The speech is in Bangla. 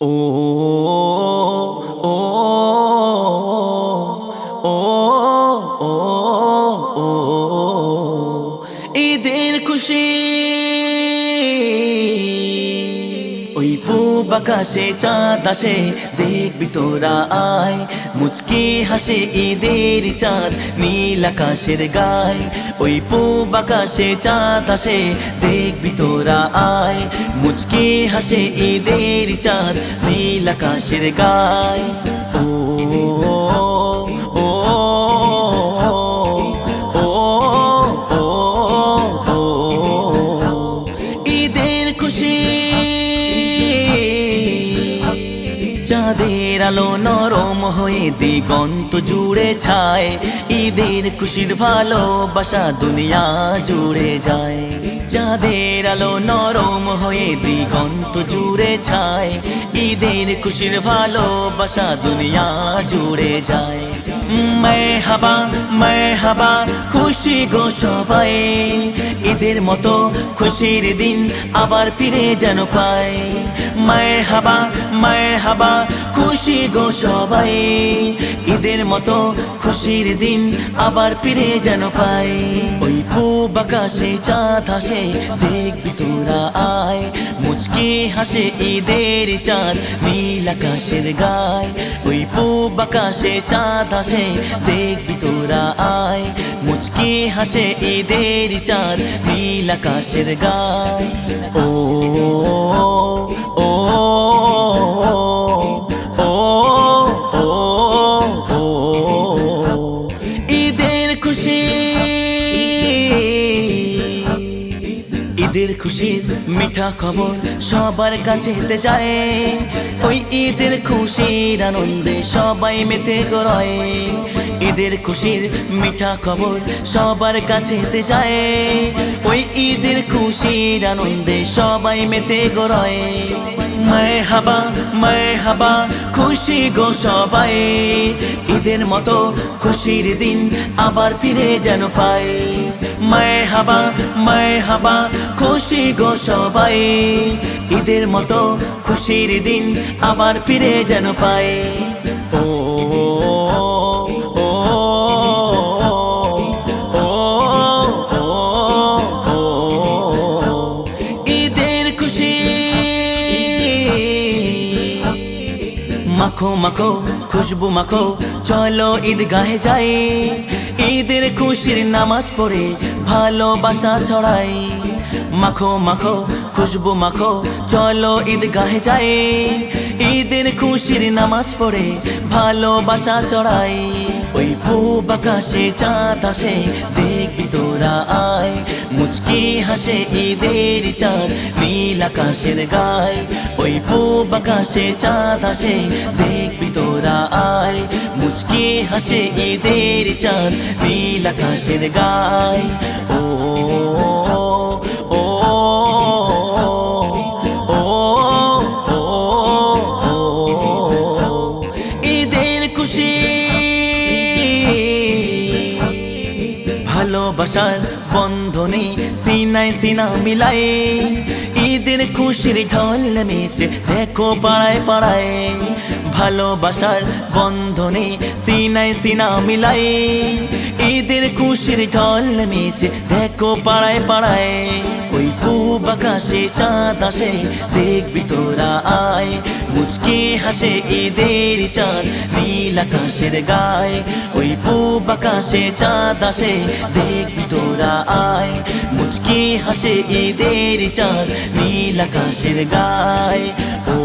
ও ও ও ও ও ঈদের খুশি ওই পূব আকাশে চাঁদ আসে দেখবি তোরা আয় মুচকি হাসে ঈদের চাঁদ নীল আকাশের গায় ওই পূব আকাশে চাঁদ আসে দেখবি তোরা আয় মুচকি হাসে ঈদের চাঁদ নীল আকাশের গায় ও ও ও ও ও ঈদের খুশি চাঁদের আলো নরম হয়ে দিগন্ত জুড়ে ছায় ঈদের খুশির ভালোবাসা দুনিয়া জুড়ে যায় চাঁদের আলো নরম হয়ে দিগন্ত জুড়ে ছায় ঈদের খুশির ভালোবাসা দুনিয়া জুড়ে যায় মারহাবা খুশি গো সবাই ঈদের মতো খুশির দিন আবার ফিরে যেন পাই মারহাবা খুশি গো সবাই ঈদের মতো খুশির দিন আবার ফিরে যেন পাই ওই পূব আকাশে চাঁদ হাসে দেখবি তোরা আয় মুচকি হাসে ঈদের চাঁদ নীল আকাশের গায় ওই পূব আকাশে চাঁদ হাসে দেখবি তোরা আয় মুচকি হাসে ঈদের চাঁদ নীল আকাশের গায় ও ও ঈদের খুশি ঈদের খুশির মিঠা খবর সবার কাছে যেতে যায় ওই ঈদের খুশির আনন্দে সবাই মেতে গড়ায় ঈদের খুশির মিঠা খবর সবার কাছে যেতে যায় ওই ঈদের খুশির আনন্দে সবাই মেতে গড়ায় মারহাবা খুশি গো সবাই ঈদের মতো খুশির দিন আবার ফিরে যেন পাই মারহাবা খুশি গো সবাই ঈদের মতো খুশির দিন আবার ফিরে যেন পাই ও ও ঈদের খুশি মাখো মাখো খুশবু মাখো চলো ঈদগাহে যাই ঈদের খুশির নামাজ পড়ে ভালোবাসা ছড়াই মাখো মাখো খুশবু মাখো চলো ঈদগাহে যাই ঈদের খুশির নামাজ পড়ে ভালোবাসা ছড়াই ওই পূব আকাশে চাঁদ আসে দেখবি তোরা আয় মুচকি হাসে ঈদের চাঁদ নীল আকাশের গায় ওই পূব আকাশে চাঁদ আসে দেখবি তোরা আয় মুচকি হাসে ঈদের চাঁদ নীল আকাশের গায় ও ও ঈদের খুশি ভালোবাসার বন্ধনে সিনায় সিনা মিলায় ঈদের খুশির ঢল নেমেছে দেখো পাড়ায় পাড়ায় ভালোবাসার বন্ধনে সিনায় সিনা মিলায় ঈদের খুশির ঢল নেমেছে দেখো পাড়ায় পাড়ায় ওই পূব আকাশে চাঁদ আসে দেখবি তোরা আয় মুচকি হাসে ঈদের চাঁদ নীল আকাশের গায় ওই পূব আকাশে চাঁদ আসে দেখবি তোরা আয় মুচকি হাসে ঈদের চাঁদ নীল আকাশের গায় ও